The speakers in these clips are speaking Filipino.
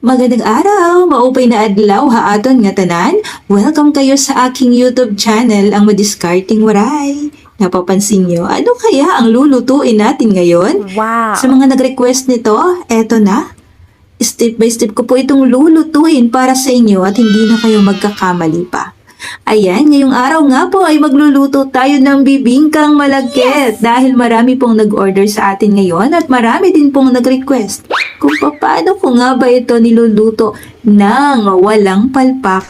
Magandang araw, maupay na adlaw haaton nga tanan. Welcome kayo sa aking YouTube channel, ang Madiskarting Waray. Napapansin nyo, ano kaya ang lulutuin natin ngayon? Wow! Sa mga nag-request nito, eto na. Step by step ko po itong lulutuin para sa inyo at hindi na kayo magkakamali pa. Ayan, ngayong araw nga po ay magluluto tayo ng bibingkang malagkit dahil marami pong nag-order sa atin ngayon at marami din pong nag-request kung paano ko nga ba ito niluluto ng walang palpak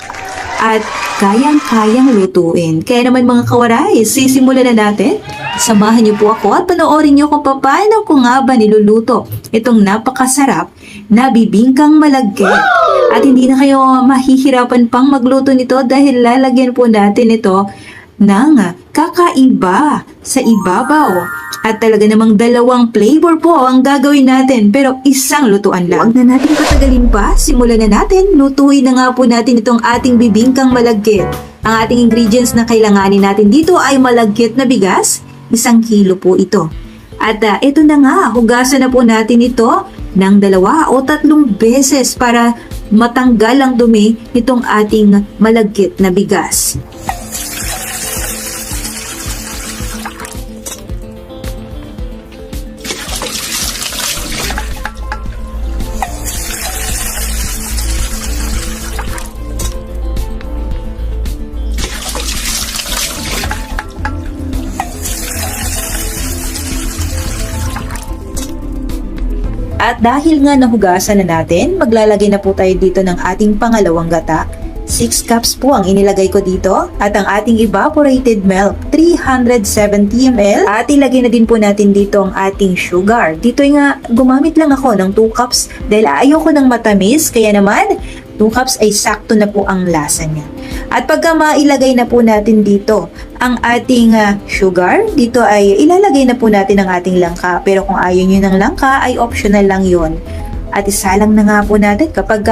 at kayang-kayang lutuin. Kaya naman mga kawaray, sisimulan na natin. Samahan niyo po ako at panoorin niyo kung paano ko nga ba niluluto itong napakasarap na bibingkang malagkit. At hindi na kayo mahihirapan pang magluto nito dahil lalagyan po natin ito ng kakaiba sa ibabaw. At talaga namang dalawang flavor po ang gagawin natin pero isang lutuan lang. Huwag na natin patagalin pa, simulan na natin. Lutuin na nga po natin itong ating bibingkang malagkit. Ang ating ingredients na kailanganin natin dito ay malagkit na bigas, 1 kilo po ito. At ito na nga, hugasan na po natin ito ng 2 o 3 beses para matanggal ang dumi nitong ating malagkit na bigas. At dahil nga nahugasan na natin, maglalagay na po tayo dito ng ating pangalawang gata. 6 cups po ang inilagay ko dito at ang ating evaporated milk 370 ml at ilagay na din po natin dito ang ating sugar. Dito nga gumamit lang ako ng 2 cups dahil ayoko ng matamis kaya naman 2 cups ay sakto na po ang lasa niya. At pagka mailagay na po natin dito ang ating sugar, dito ay ilalagay na po natin ang ating langka. Pero kung ayaw nyo ng langka ay optional lang yon. At isalang na nga po natin kapag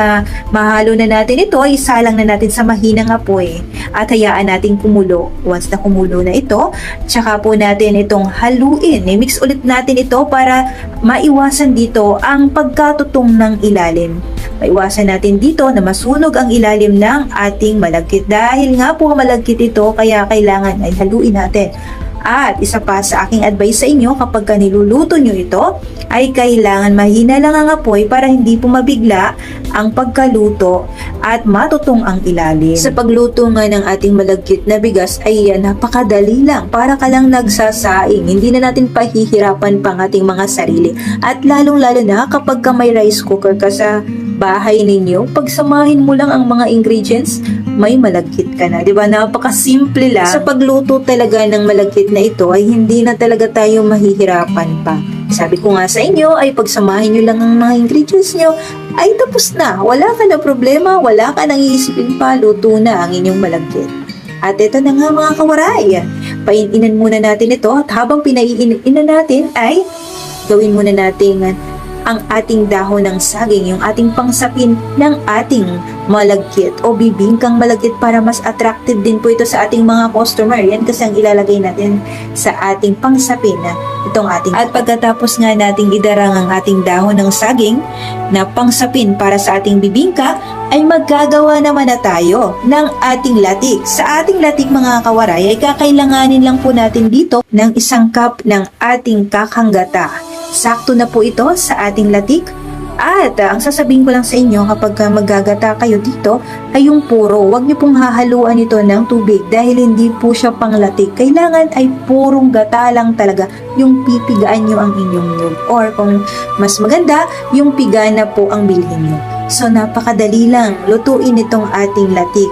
mahalo na natin ito, isalang na natin sa mahinang apoy at hayaan natin kumulo. Once na kumulo na ito, tsaka po natin itong haluin. I-mix ulit natin ito para maiwasan dito ang pagkatutong ng ilalim. Maiwasan natin dito na masunog ang ilalim ng ating malagkit. Dahil nga po malagkit ito, kaya kailangan ay haluin natin. At isa pa sa aking advice sa inyo, kapag niluluto nyo ito, ay kailangan mahina lang ang apoy para hindi po mabigla ang pagkaluto at matutong ang ilalim. Sa pagluto nga ng ating malagkit na bigas ay napakadali lang. Para ka lang nagsasaing. Hindi na natin pahihirapan pang ating mga sarili. At lalong-lalo na kapag may rice cooker ka sa bahay ninyo, pagsamahin mo lang ang mga ingredients, may malagkit ka na. Diba? Napakasimple lang. Sa pagluto talaga ng malagkit na ito ay hindi na talaga tayo mahihirapan pa. Sabi ko nga sa inyo ay pagsamahin nyo lang ang mga ingredients nyo ay tapos na. Wala ka na problema, wala ka nang iisipin pa, luto na ang inyong malagkit. At ito na nga mga kawaray. Paininan muna natin ito at habang pinaiinan natin ay gawin muna natin ang ating dahon ng saging, yung ating pangsapin ng ating malagkit o bibingkang malagkit para mas attractive din po ito sa ating mga customer. Yan kasi ang ilalagay natin sa ating pangsapin na itong ating. At pagkatapos nga nating idarang ang ating dahon ng saging na pangsapin para sa ating bibingka, ay maggagawa naman na tayo ng ating latik. Sa ating latik mga kawaray ay kakailanganin lang po natin dito ng 1 cup ng ating kakanggata. Sakto na po ito sa ating latik. At ang sasabihin ko lang sa inyo kapag maggagata kayo dito ay yung puro. Huwag niyo pong hahaluan ito ng tubig dahil hindi po siya panglatik. Kailangan ay purong gata lang talaga yung pipigaan nyo ang inyong nyug. Or kung mas maganda, yung piga na po ang bilhin nyo. So napakadali lang lutuin itong ating latik.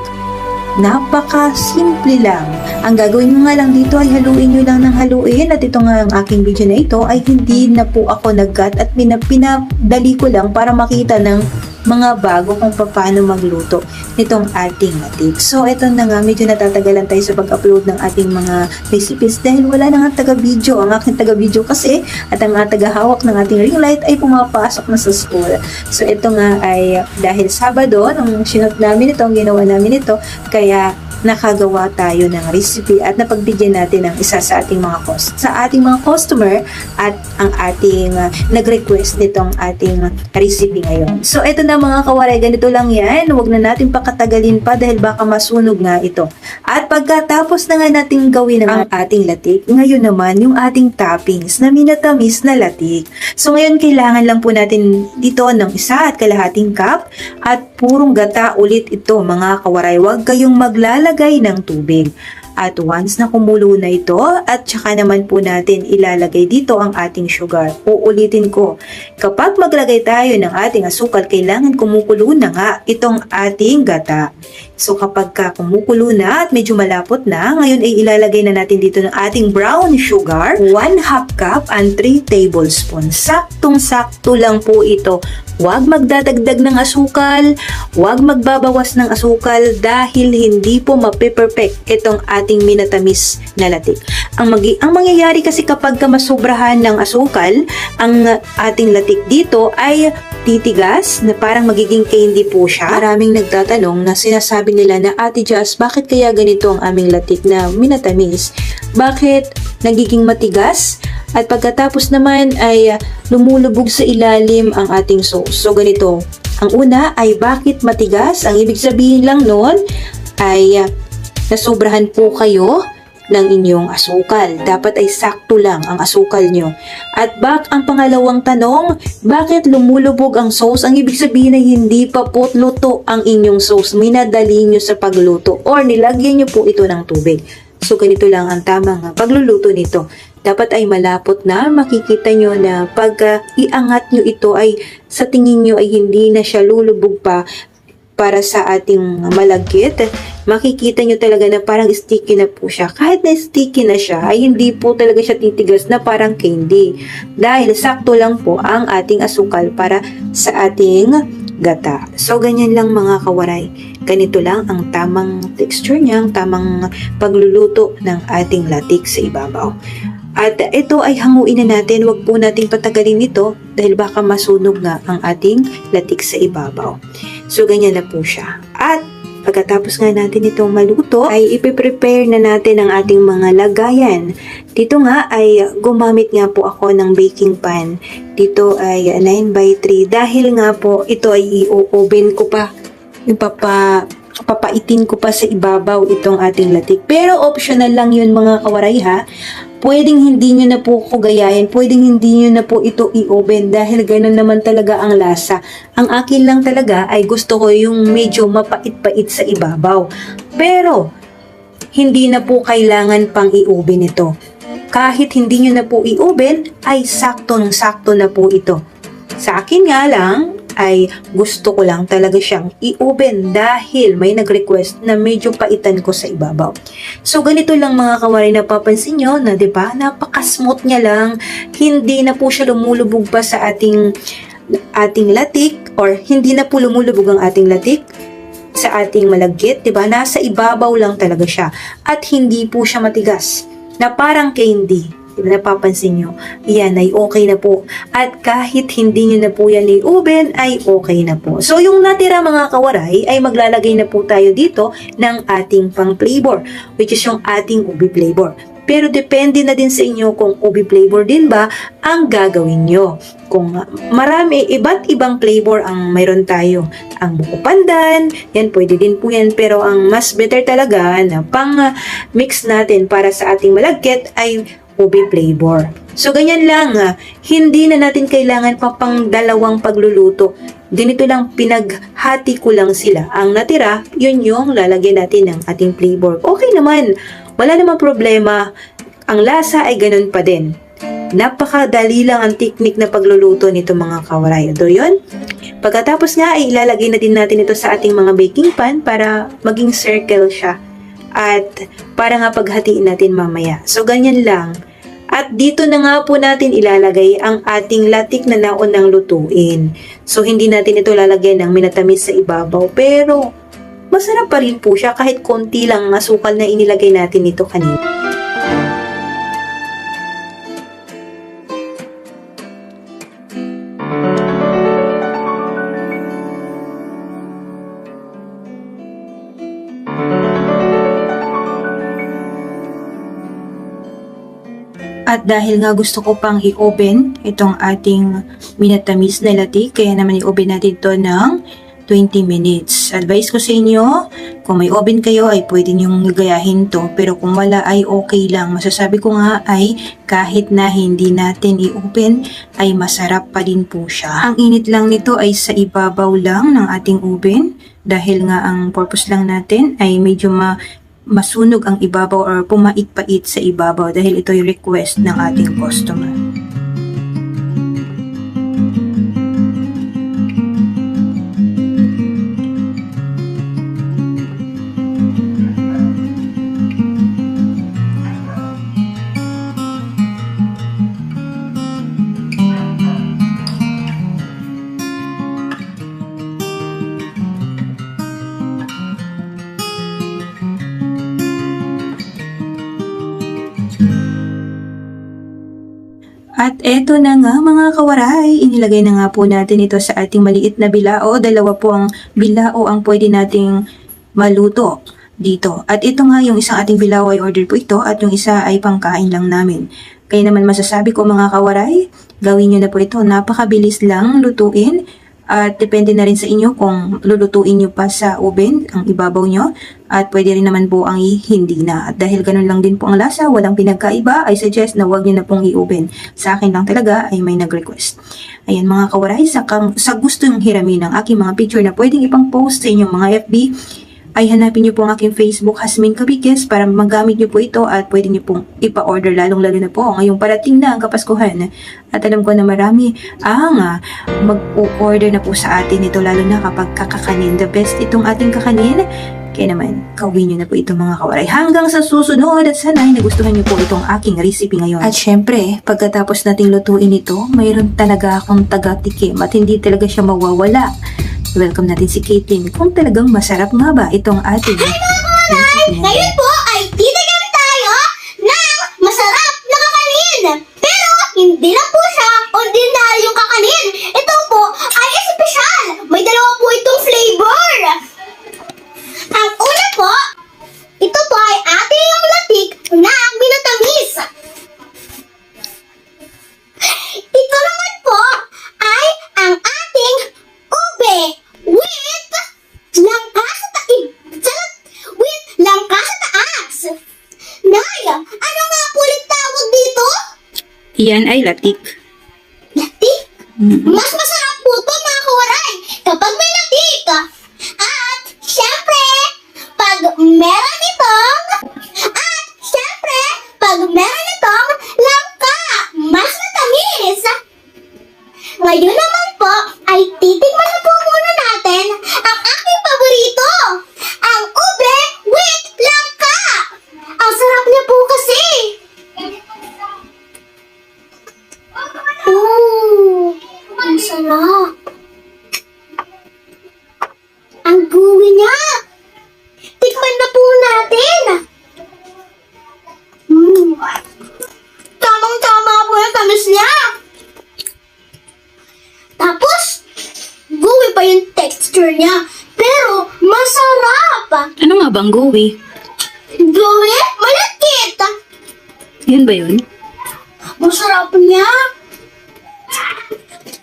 Napaka-simple lang. Ang gagawin nyo nga lang dito ay haluin nyo lang ng haluin at ito nga ang aking video na ito ay hindi na po ako nag-cut at pinadali ko lang para makita ng mga bago kung paano magluto nitong ating latik. So ito na nga, medyo natatagalan tayo sa pag-upload ng ating mga recipes dahil wala na nga taga-video. Ang aking taga-video kasi at ang taga-hawak ng ating ring light ay pumapasok na sa school. So ito nga ay dahil Sabado, nung sinot namin ito, ang ginawa namin ito, kaya nakagawa tayo ng recipe at napagbigyan natin ng isa sa ating mga customer at ang ating nag-request nitong ating recipe ngayon. So ito na nga mga kawaray, ganito lang yan. Huwag na natin pakatagalin pa dahil baka masunog nga ito. At pagkatapos na nga natin gawin ang ating latik, ngayon naman yung ating toppings na minatamis na latik. So ngayon kailangan lang po natin dito ng 1.5 cup at purong gata ulit ito mga kawaray. Huwag kayong maglalagay ng tubig. At once na kumulo na ito, at saka naman po natin ilalagay dito ang ating sugar. Uulitin ko, kapag maglagay tayo ng ating asukal, kailangan kumukulo na nga itong ating gata. So kapag kumukulo na at medyo malapot na, ngayon ay ilalagay na natin dito ng ating brown sugar, 1/2 cup and 3 tablespoons. Saktong-sakto lang po ito. Huwag magdadagdag ng asukal, huwag magbabawas ng asukal dahil hindi po mapiperfect itong ating minatamis na latik. Ang mangyayari kasi kapag masobrahan ng asukal, ang ating latik dito ay titigas na parang magiging candy po siya. Maraming nagtatanong na sinasabi nila na, Ate Jazz, bakit kaya ganito ang aming latik na minatamis? Bakit nagiging matigas? At pagkatapos naman ay lumulubog sa ilalim ang ating sauce. So ganito, ang una ay bakit matigas? Ang ibig sabihin lang noon ay nasobrahan po kayo ng inyong asukal. Dapat ay sakto lang ang asukal nyo. At ang pangalawang tanong, bakit lumulubog ang sauce? Ang ibig sabihin ay hindi pa po luto ang inyong sauce. Minadali nyo sa pagluto or nilagyan nyo po ito ng tubig. So ganito lang ang tamang pagluluto nito. Dapat ay malapot na, makikita nyo na pag iangat nyo ito ay sa tingin nyo ay hindi na siya lulubog pa para sa ating malagkit. Makikita nyo talaga na parang sticky na po siya. Kahit na sticky na siya, ay hindi po talaga siya titigas na parang candy. Dahil sakto lang po ang ating asukal para sa ating gata. So, ganyan lang mga kawaray. Ganito lang ang tamang texture niya, ang tamang pagluluto ng ating latik sa ibabaw. At ito ay hanguin na natin, wag po nating patagalin ito dahil baka masunog nga ang ating latik sa ibabaw. So, ganyan na po siya. At pagkatapos nga natin itong maluto, ay ipiprepare na natin ang ating mga lagayan. Dito nga ay gumamit nga po ako ng baking pan. Dito ay 9x3 dahil nga po ito ay i-oven ko pa. Papaitin ko pa sa ibabaw itong ating latik. Pero optional lang yun mga kawaray ha. Pwedeng hindi nyo na po ko gayahin, pwedeng hindi nyo na po ito i-oven dahil ganun naman talaga ang lasa. Ang akin lang talaga ay gusto ko yung medyo mapait-pait sa ibabaw. Pero, hindi na po kailangan pang i-oven ito. Kahit hindi nyo na po i-oven, ay sakto na po ito. Sa akin nga lang, ay gusto ko lang talaga siyang i-oven dahil may nag-request na medyo paitan ko sa ibabaw. So ganito lang mga kawaray, napapansin nyo na 'di ba? Napaka-smooth niya lang. Hindi na po siya lumulubog pa sa ating latik or hindi na po lumulubog ang ating latik sa ating malagkit, 'di ba? Nasa ibabaw lang talaga siya at hindi po siya matigas na parang candy. Napapansin nyo, yan ay okay na po. At kahit hindi nyo na po yan i-oven, ay okay na po. So, yung natira mga kawaray, ay maglalagay na po tayo dito ng ating pang flavor, which is yung ating ubi flavor. Pero depende na din sa inyo kung ubi flavor din ba ang gagawin nyo. Kung marami, iba't ibang flavor ang mayroon tayo. Ang buko pandan, yan pwede din po yan. Pero ang mas better talaga na pang mix natin para sa ating malagkit ay ubi flavor. So, ganyan lang. Hindi na natin kailangan pa pang dalawang pagluluto. Ganito lang, pinaghati ko lang sila. Ang natira, yun yung lalagyan natin ng ating flavor. Okay naman. Wala namang problema. Ang lasa ay ganun pa din. Napakadali lang ang technique na pagluluto nito mga kawaray. So, yun. Pagkatapos nga, ay ilalagay na din natin ito sa ating mga baking pan para maging circle siya. At para nga paghatiin natin mamaya. So, ganyan lang. At dito na nga po natin ilalagay ang ating latik na naunang lutuin. So, hindi natin ito lalagyan ng minatamis sa ibabaw. Pero, masarap pa rin po siya kahit konti lang asukal na inilagay natin ito kanina. At dahil nga gusto ko pang i-open itong ating minatamis na latik, kaya naman i-open natin ito ng 20 minutes. Advice ko sa inyo, kung may oven kayo ay pwede niyong gayahin to, pero kung wala ay okay lang. Masasabi ko nga ay kahit na hindi natin i-open ay masarap pa din po siya. Ang init lang nito ay sa ibabaw lang ng ating oven, dahil nga ang purpose lang natin ay medyo masunog ang ibabaw or pumait-pait sa ibabaw, dahil ito yung request ng ating customer. At eto na nga mga kawaray, inilagay na nga po natin ito sa ating maliit na bilao. Dalawa po ang bilao ang pwede nating maluto dito. At ito nga yung isang ating bilao ay order po ito, at yung isa ay pangkain lang namin. Kaya naman masasabi ko mga kawaray, gawin nyo na po ito. Napakabilis lang lutuin. At depende na rin sa inyo kung lulutuin nyo pa sa oven ang ibabaw nyo, at pwede rin naman po ang hindi na. At dahil ganun lang din po ang lasa, walang pinagkaiba, I suggest na huwag nyo na pong i-oven. Sa akin lang talaga ay may nag-request. Ayan mga kawaray, sa gusto yung hiramin ng aking mga picture na pwedeng ipang post sa inyong mga FB, ay hanapin nyo po ang aking Facebook, Hasmin Cabigues, para magamit nyo po ito at pwede nyo pong ipa-order, lalong-lalo na po ngayong parating na ang Kapaskuhan. At alam ko na marami ang mag-order na po sa atin ito, lalo na kapag kakakanin. The best itong ating kakanin. Kaya naman, gawin nyo na po ito mga kawaray. Hanggang sa susunod, at sana ay nagustuhan nyo po itong aking recipe ngayon. At syempre, pagkatapos nating lutuin ito, mayroon talaga akong taga-tikim at hindi talaga siya mawawala. Welcome natin si Caitlin kung talagang masarap nga ba itong ating recipe. Ngayon po ay titikim tayo ng masarap na kakanin. Pero hindi lang po siya ordinaryong kakanin. Ito po ay espesyal. May dalawa po itong flavor. Ang una po, ito po ay ating latik na minatamis. Ito naman po ay ang ating ube with langka sa taas. Nay, ano nga po ulit tawag dito? Iyan ay latik. Latik? Mas masarap po ito mga kawaray kapag may latik. At syempre, pag meron itong langka, mas matamis. Ngayon naman po ay titikman na po muna natin ang aking paborito, ang ube with langka. Ang sarap niya po kasi. Ang sarap. Ang gooey niya. Tikman na po natin. Tamang-tama po yung tamis niya. Tapos, gooey pa yung texture niya. Pero, masarap. Ano nga bang gooey? Gooey? Malakit. Yan ba yun? Masarap niya.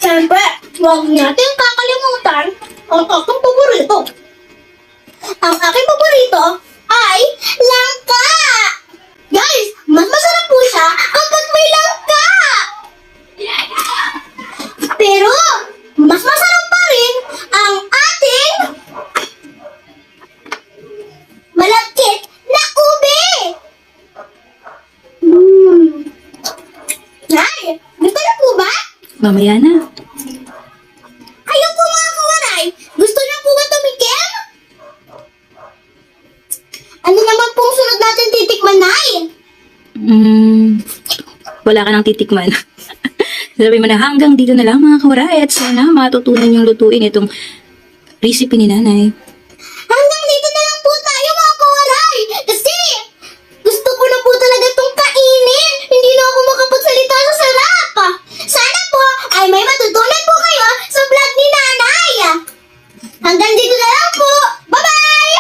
Siyempre, huwag natin kakalimutan ang aking paborito. Ang aking paborito ay langka. Guys, mas masarap po siya kapag may langka. Pero, mas masarap pa rin ang ating malakit na ube. Nay, gusto na po ba? Mamaya na. Kayo po mga kawaray, gusto niyo po ba tumikim? Ano naman pong sunod natin titikman, Nay? Wala ka nang titikman. Sabi mo na hanggang dito na lang mga kawaray, at sana matutunan yung lutuin itong recipe ni nanay. Hanggang dito na lang po tayo mga kawaray. Kasi gusto ko na po talaga itong kainin. Hindi na ako makapagsalita sa sarap. Sana po ay may matutunan po kayo sa vlog ni nanay. Hanggang dito na lang po. Bye-bye!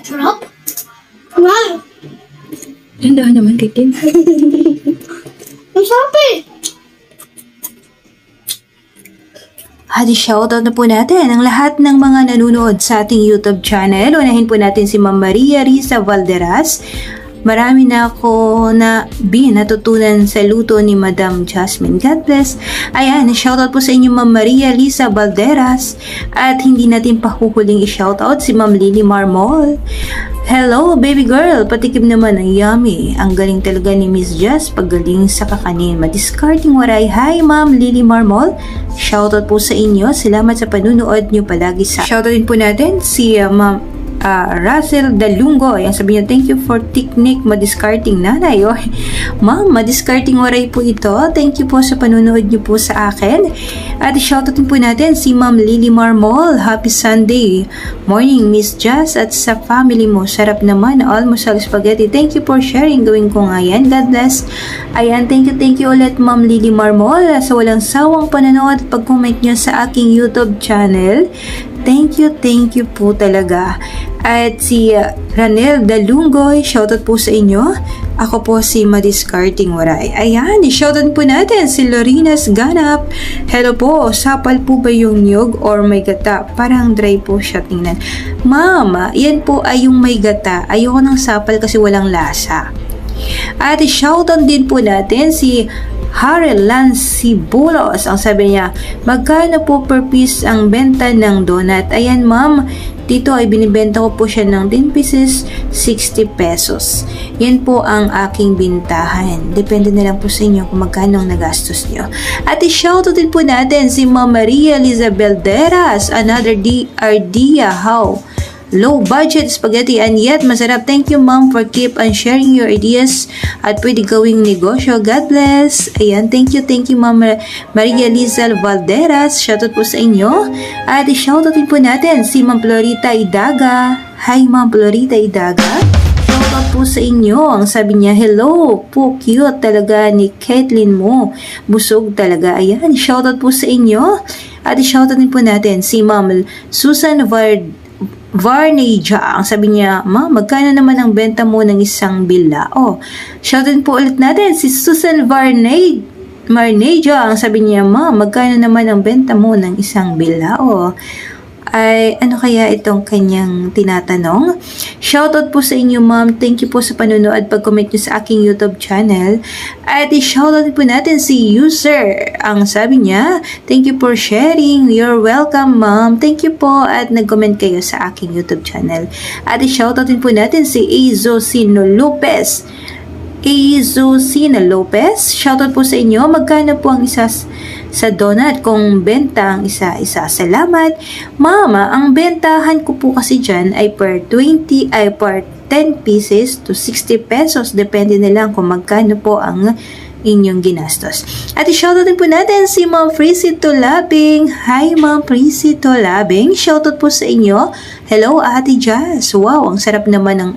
Sarap? Wow! Dahan naman, Caitlin. Ang sarap eh. At shoutout na po natin ang lahat ng mga nanonood sa ating YouTube channel. Unahin po natin si Ma'am Maria Risa Valderas. Marami na ako natutunan sa luto ni Madam Jasmine. God bless. Ayan, shoutout po sa inyo Ma'am Maria Lisa Valderas. At hindi natin pahuhuling i-shoutout si Ma'am Lily Marmol. Hello, baby girl. Patikim naman ang yummy. Ang galing talaga ni Miss Jess paggaling sa kakanin. Madiscarding waray. Hi, Ma'am Lily Marmol. Shoutout po sa inyo. Salamat sa panunood nyo palagi sa... Shoutout din po natin si Ma'am Russell Dalungo. Ayan, sabi niya, thank you for technique madiscarding nanay. Oh, Ma'am, madiscarding waray po ito. Thank you po sa panunood niyo po sa akin. At shoutout din po natin si Ma'am Lily Marmol. Happy Sunday morning, Miss Jazz, at sa family mo. Sarap naman, almusal spaghetti. Thank you for sharing. Gawin ko nga yan. God bless. Ayan, thank you ulit Ma'am Lily Marmol sa walang sawang panonood at pag-comment niyo sa aking YouTube channel. Thank you po talaga. At si Ranel Dalungoy, shoutout po sa inyo. Ako po si Madiscarding Waray. Ayan, shoutout po natin si Lorinas Ganap. Hello po, sapal po ba yung niyog or may gata? Parang dry po siya tingnan. Ma'am, yan po ay yung may gata. Ayoko ng sapal kasi walang lasa. At shoutout din po natin si Harel Lancibulos. Ang sabi niya, magkano po per piece ang benta ng donut? Ayan ma'am, dito ay binibenta ko po siya ng 10 pieces, 60 pesos. Yan po ang aking bintahan. Depende na lang po sa inyo kung magkano ang nagastos nyo. At i-shoutout din po natin si Ma'am Maria Elizabeth Deras, another idea how low budget spaghetti and yet masarap. Thank you ma'am for keep on sharing your ideas at pwede gawing negosyo. God bless. Ayan, thank you ma'am Maria Liza Valderas. Shoutout po sa inyo. At shoutout din po natin si Ma'am Florita Idaga. Hi Ma'am Florita Idaga. Shoutout po sa inyo. Ang sabi niya, hello po, cute talaga ni Caitlin mo. Busog talaga. Ayan, shoutout po sa inyo. At shoutout din po natin si Ma'am Susan Varneja. Ang sabi niya, ma, magkano naman ang benta mo ng isang bila? Oh, shoutout po ulit natin si Susan Varneja. Ang sabi niya, ma, magkano naman ang benta mo ng isang bila? Oh, ay ano kaya itong kanyang tinatanong? Shoutout po sa inyo ma'am. Thank you po sa panonood at pag-comment nyo sa aking YouTube channel. At i-shoutout po natin si user. Ang sabi niya, thank you for sharing. You're welcome ma'am. Thank you po at nag-comment kayo sa aking YouTube channel. At i-shoutout din po natin si Azocino Lopez. Shoutout po sa inyo. Magkano po ang isa sa donut kung benta ang isa-isa? Salamat. Mama, ang bentahan ko po kasi dyan ay per 10 pieces to 60 pesos. Depende na lang kung magkano po ang inyong ginastos. At i-shoutout din po natin si Ma'am Frisito Labing. Hi Ma'am Frisito Labing. Shoutout po sa inyo. Hello Ate Jazz. Wow, ang sarap naman ng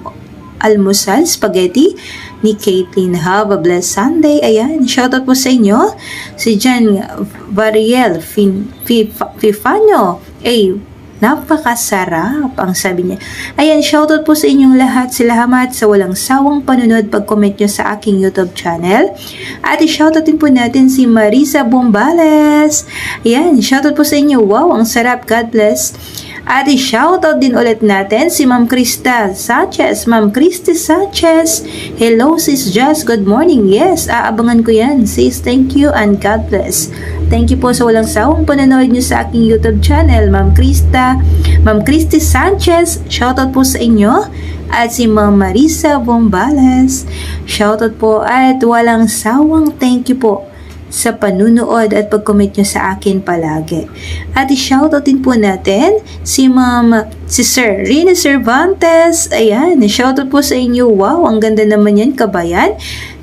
almusal spaghetti ni Caitlin. Have a blessed Sunday. Ayan, shoutout po sa inyo. Si Jan Variel Fifano. Napakasarap ang sabi niya. Ayan, shoutout po sa inyong lahat. Salamat sa walang sawang panunod pag-comment nyo sa aking YouTube channel. At i-shoutout din po natin si Marisa Bombales. Ayan, shoutout po sa inyo. Wow, ang sarap. God bless. At i-shoutout din ulit natin si Ma'am Krista Sanchez. Ma'am Christy Sanchez. Hello sis Jazz, good morning. Yes, aabangan ko yan. Sis, thank you and God bless. Thank you po sa walang sawang panonood nyo sa aking YouTube channel. Ma'am Christy Sanchez, shoutout po sa inyo. At si Ma'am Marisa Bombales, shoutout po at walang sawang thank you po sa panunood at pag-comment nyo sa akin palagi. At i-shoutout din po natin si Sir Rina Cervantes. Ayan, shoutout po sa inyo. Wow, ang ganda naman yan, kabayan.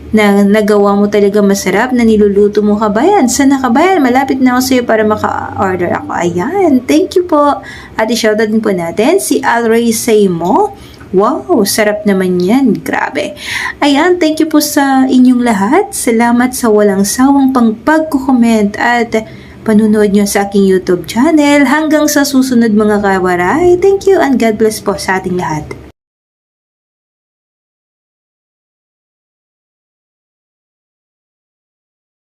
Na nagawa mo talaga masarap na niluluto mo, kabayan. Sana kabayan, malapit na ako sa'yo para maka-order ako. Ayan, thank you po. At i-shoutout din po natin si Alray Saymo. Wow, sarap naman yan. Grabe. Ayan, thank you po sa inyong lahat. Salamat sa walang sawang pag-comment at panunood nyo sa aking YouTube channel. Hanggang sa susunod mga kawaray. Thank you and God bless po sa ating lahat.